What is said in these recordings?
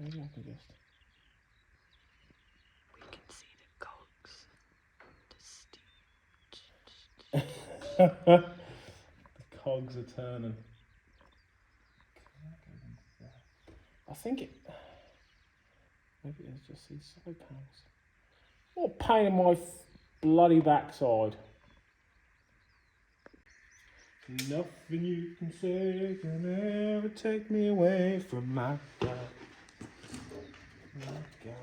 Maybe I can just... We can see the cogs. The cogs are turning. I think it... Maybe it's just these side panels. What a pain in my bloody backside. Nothing you can say can ever take me away from my God. My God.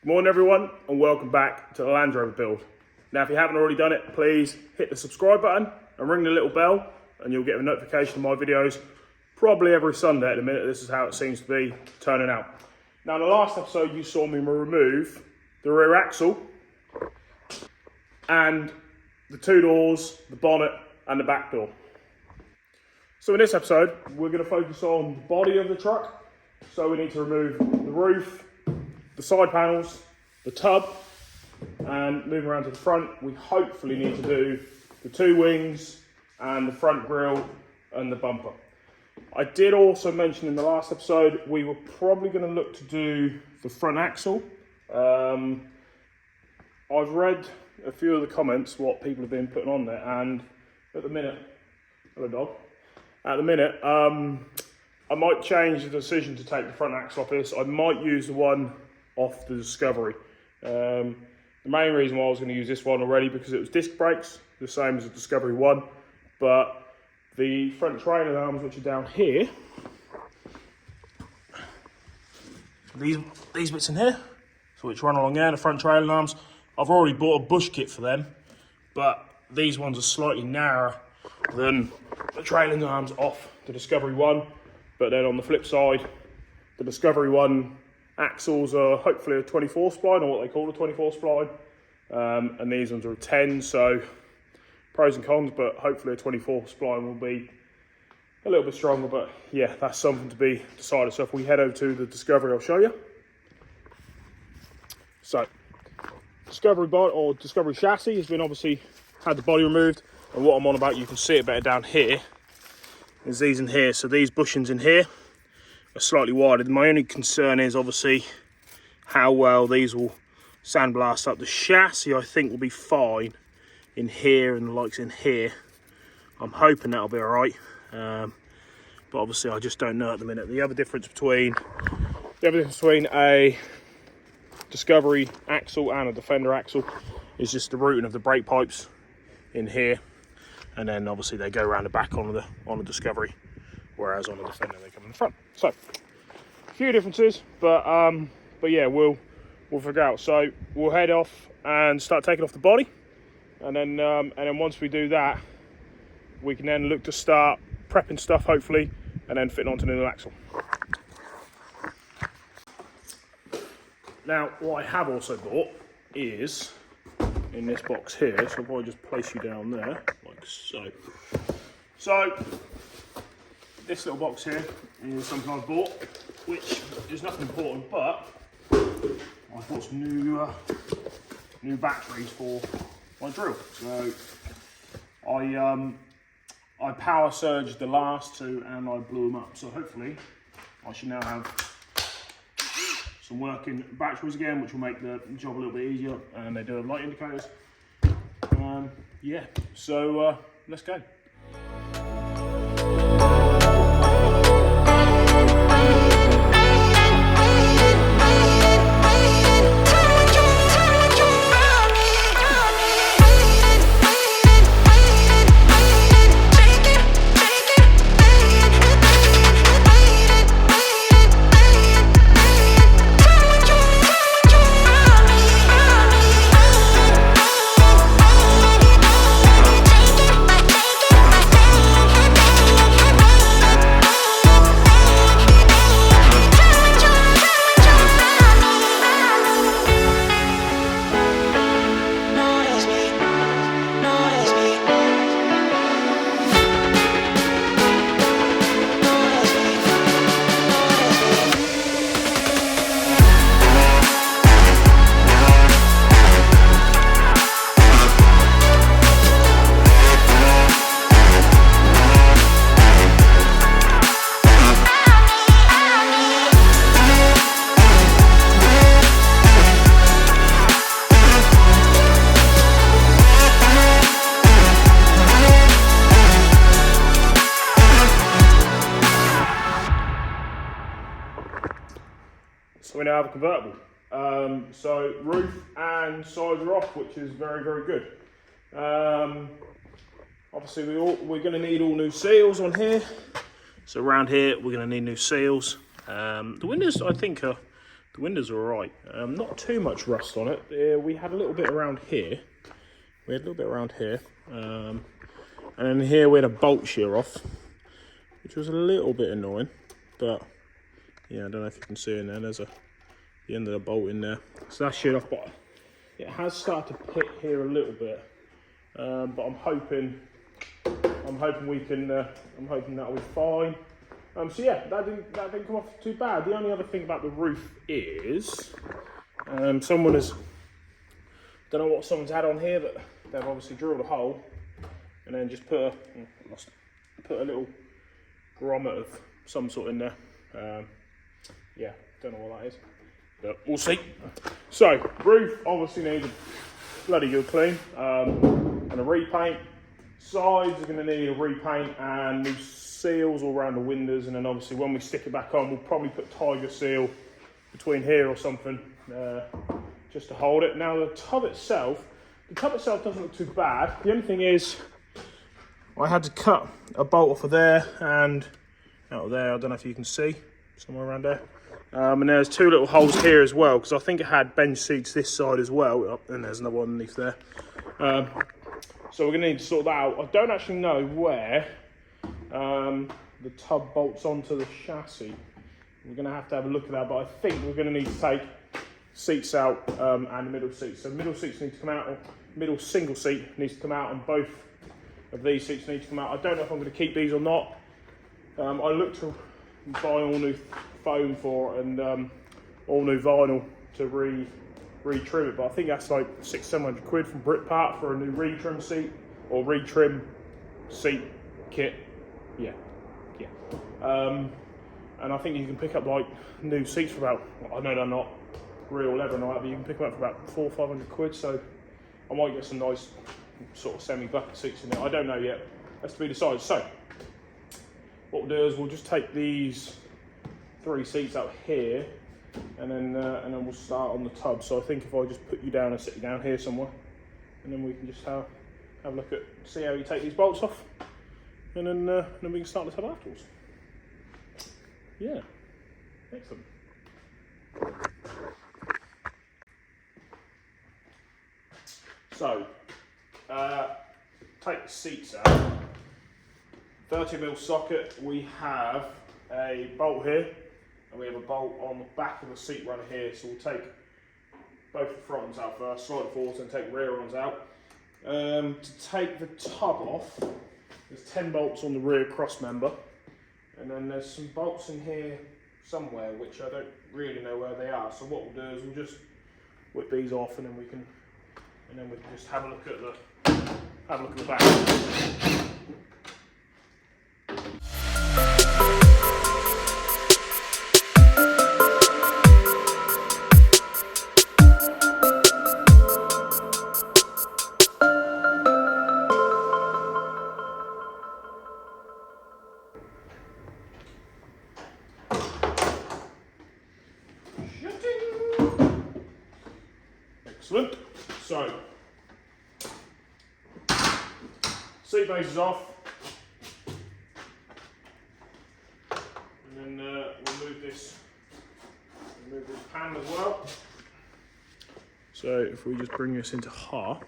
Good morning everyone and welcome back to the Land Rover build. Now if you haven't already done it, please hit the subscribe button and ring the little bell and you'll get a notification of my videos probably every Sunday at the minute. This is how it seems to be turning out. Now in the last episode you saw me remove the rear axle and the two doors, the bonnet and the back door. So in this episode we're going to focus on the body of the truck. So we need to remove the roof, the side panels, the tub, and moving around to the front, we hopefully need to do the two wings and the front grille and the bumper. I did also mention in the last episode, we were probably going to look to do the front axle. I've read a few of the comments, what people have been putting on there, and at the minute, hello dog, at the minute, I might change the decision to take the front axle off this. I might use the one off the Discovery. The main reason why I was going to use this one already because it was disc brakes, the same as the Discovery one, but the front trailing arms, which are down here, these bits in here, so which run along there, the front trailing arms, I've already bought a bush kit for them, but these ones are slightly narrower than the trailing arms off the Discovery one. But then on the flip side, the Discovery one axles are hopefully a 24 spline, or what they call a 24 spline, and these ones are a 10, so pros and cons, but hopefully a 24 spline will be a little bit stronger. But yeah, that's something to be decided. So if we head over to the Discovery, I'll show you. So Discovery body or Discovery chassis has been obviously had the body removed, and what I'm on about, you can see it better down here, is these in here. So these bushings in here are slightly wider. My only concern is obviously how well these will sandblast up. The chassis I think will be fine in here and the likes in here. I'm hoping that'll be all right, but obviously I just don't know at the minute. The other difference between a Discovery axle and a Defender axle is just the routing of the brake pipes in here, and then obviously they go around the back on the Discovery, whereas on the Defender they come in the front. So a few differences, but yeah, we'll figure out. So we'll head off and start taking off the body, and then once we do that, we can then look to start prepping stuff hopefully, and then fitting onto the new axle. Now what I have also bought is in this box here, so if I just place you down there like so. So this little box here is something I've bought, which is nothing important, but I bought some new batteries for my drill. So I power surged the last two and I blew them up. So hopefully I should now have some working batteries again, which will make the job a little bit easier, and they do have light indicators. Yeah, so let's go. now have a convertible. So roof and sides are off, which is very, very good. Obviously we're going to need all new seals on here. So around here we're going to need new seals. The windows, I think, the windows are alright. Not too much rust on it. We had a little bit around here. And then here we had a bolt shear off, which was a little bit annoying. But yeah, I don't know if you can see in there. There's the end of the bolt in there. So that's sheared off, but it has started to pit here a little bit. But I'm hoping we can. I'm hoping that'll be fine. So yeah, that didn't come off too bad. The only other thing about the roof is, someone has, don't know what someone's had on here, but they've obviously drilled a hole and then just put a little grommet of some sort in there. Yeah, don't know what that is, but we'll see. So roof obviously needs a bloody good clean and a repaint. Sides are going to need a repaint and new seals all around the windows, and then obviously when we stick it back on, we'll probably put tiger seal between here or something, just to hold it. Now the tub itself doesn't look too bad. The only thing is, I had to cut a bolt off of there and out of there. I don't know if you can see, somewhere around there. And there's two little holes here as well, because I think it had bench seats this side as well, and there's another one underneath there. So we're going to need to sort that out. I don't actually know where the tub bolts onto the chassis. We're going to have a look at that, but I think we're going to need to take seats out and the middle seats. So middle seats need to come out, or middle single seat needs to come out, and both of these seats need to come out. I don't know if I'm going to keep these or not. I looked to buy all new foam for it and all new vinyl to retrim it, but I think that's like £600-700 from Britpart for a new retrim seat or retrim seat kit. Yeah. And I think you can pick up like new seats for about, I know they're not real leather and all that, but you can pick them up for about £400-500. So I might get some nice sort of semi-bucket seats in there. I don't know yet. That's to be decided. So what we'll do is we'll just take these 3 seats out here, and then we'll start on the tub. So I think if I just put you down and sit you down here somewhere, and then we can just have a look at, see how you take these bolts off, and then we can start the tub afterwards. Yeah, excellent. So take the seats out. 30mm socket. We have a bolt here, and we have a bolt on the back of the seat runner here. So we'll take both the front ones out first, slide it forward, and take the rear ones out. To take the tub off, there's 10 bolts on the rear cross member, and then there's some bolts in here somewhere which I don't really know where they are. So what we'll do is we'll just whip these off, and then we can just have a look at the back. Excellent. So, seat base is off, and then we'll move this pan as well. So if we just bring this into half,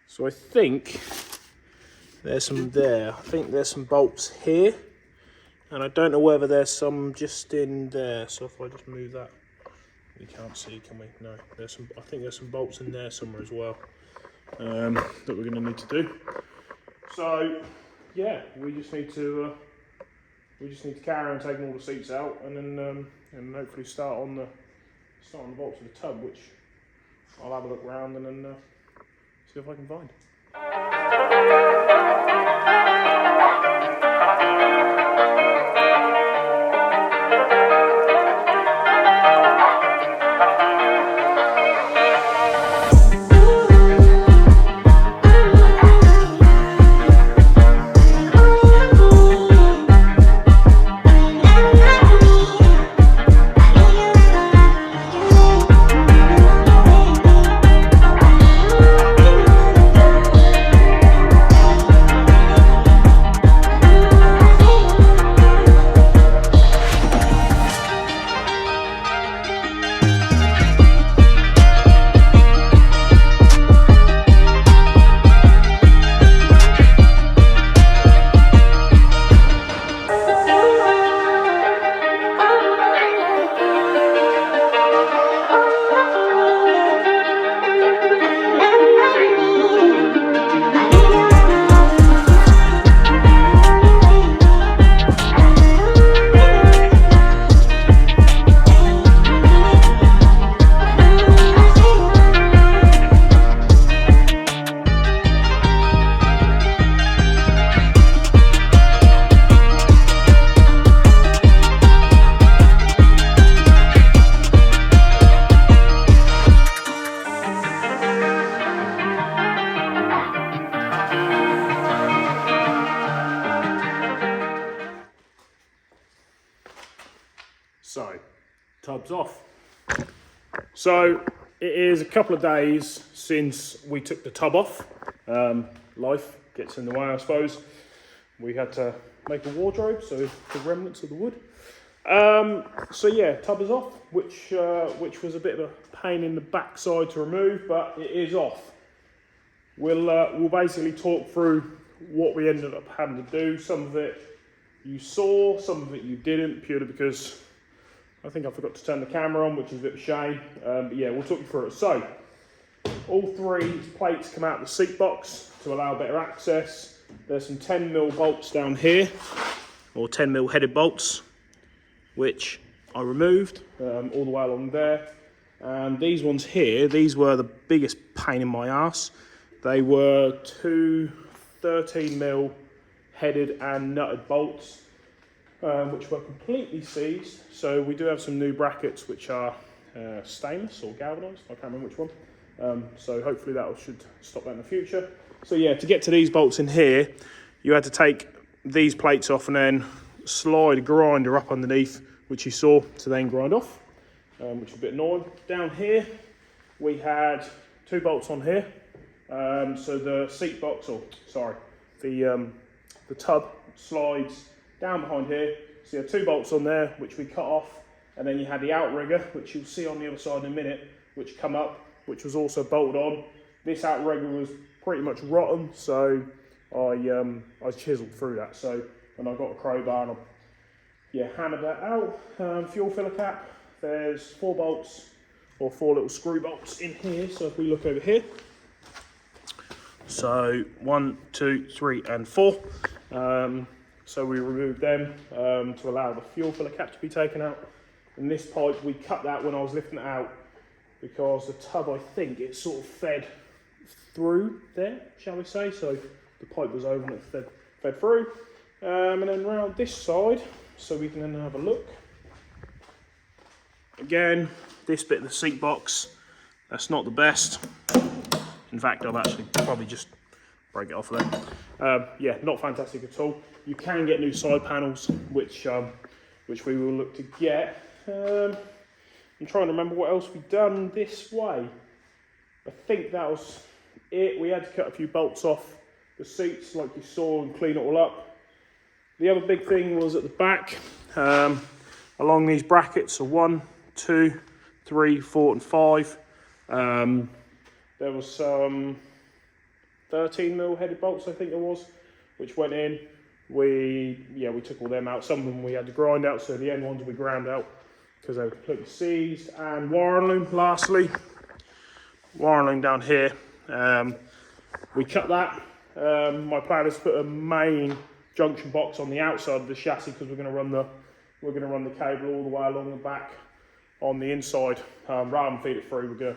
so I think there's some there. I think there's some bolts here, and I don't know whether there's some just in there. So if I just move that. We can't see, can we? No, I think there's some bolts in there somewhere as well that we're going to need to do. So yeah, we just need to carry on taking all the seats out, and then hopefully start on the bolts of the tub, which I'll have a look around and then see if I can find. tub's off. So it is a couple of days since we took the tub off. Life gets in the way, I suppose. We had to make a wardrobe, so the remnants of the wood. So yeah, tub is off, which was a bit of a pain in the backside to remove, but it is off. We'll basically talk through what we ended up having to do. Some of it you saw, some of it you didn't, purely because I think I forgot to turn the camera on, which is a bit of a shame. But yeah, we'll talk you through it. So, all 3 plates come out of the seat box to allow better access. There's some 10mm bolts down here, or 10mm headed bolts, which I removed all the way along there. And these ones here, these were the biggest pain in my ass. They were 2 13mm headed and nutted bolts, which were completely seized. So we do have some new brackets which are stainless or galvanised, I can't remember which one. So hopefully that should stop that in the future. So yeah, to get to these bolts in here, you had to take these plates off and then slide a grinder up underneath, which you saw, to then grind off, which is a bit annoying. Down here, we had 2 bolts on here. So the seat box, the tub slides down behind here. So you had 2 bolts on there, which we cut off, and then you had the outrigger, which you'll see on the other side in a minute, which come up, which was also bolted on. This outrigger was pretty much rotten, so I chiseled through that. So, and I got a crowbar and I hammered that out. Fuel filler cap. There's 4 bolts, or 4 little screw bolts in here. So if we look over here, so 1, 2, 3, and 4. So we removed them to allow the fuel filler cap to be taken out. And this pipe, we cut that when I was lifting it out, because the tub, I think, it sort of fed through there, shall we say. So the pipe was over and it fed through. And then round this side, so we can then have a look. Again, this bit of the seat box, that's not the best. In fact, I've actually probably just break it off there. Yeah, not fantastic at all. You can get new side panels, which we will look to get. I'm trying to remember what else we've done this way. I think that was it. We had to cut a few bolts off the seats, like you saw, and clean it all up. The other big thing was at the back, along these brackets, so 1, 2, 3, 4, and 5. There was some 13mm headed bolts, I think it was, which went in. We took all them out. Some of them we had to grind out, so the end ones we ground out because they were completely seized. And wiring loom, lastly, wiring loom down here. We cut that. My plan is to put a main junction box on the outside of the chassis, because we're going to run the cable all the way along the back on the inside. Rather than feed it through, we're going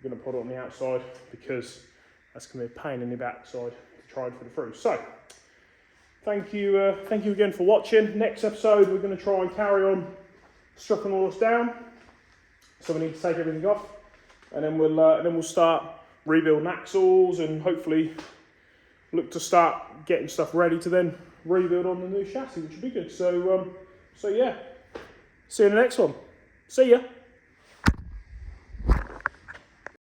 to put it on the outside, because that's going to be a pain in the backside to try and put it through. So thank you again for watching. Next episode, we're going to try and carry on stripping all this down. So we need to take everything off, and then we'll start rebuilding axles, and hopefully look to start getting stuff ready to then rebuild on the new chassis, which would be good. So yeah, see you in the next one. See ya.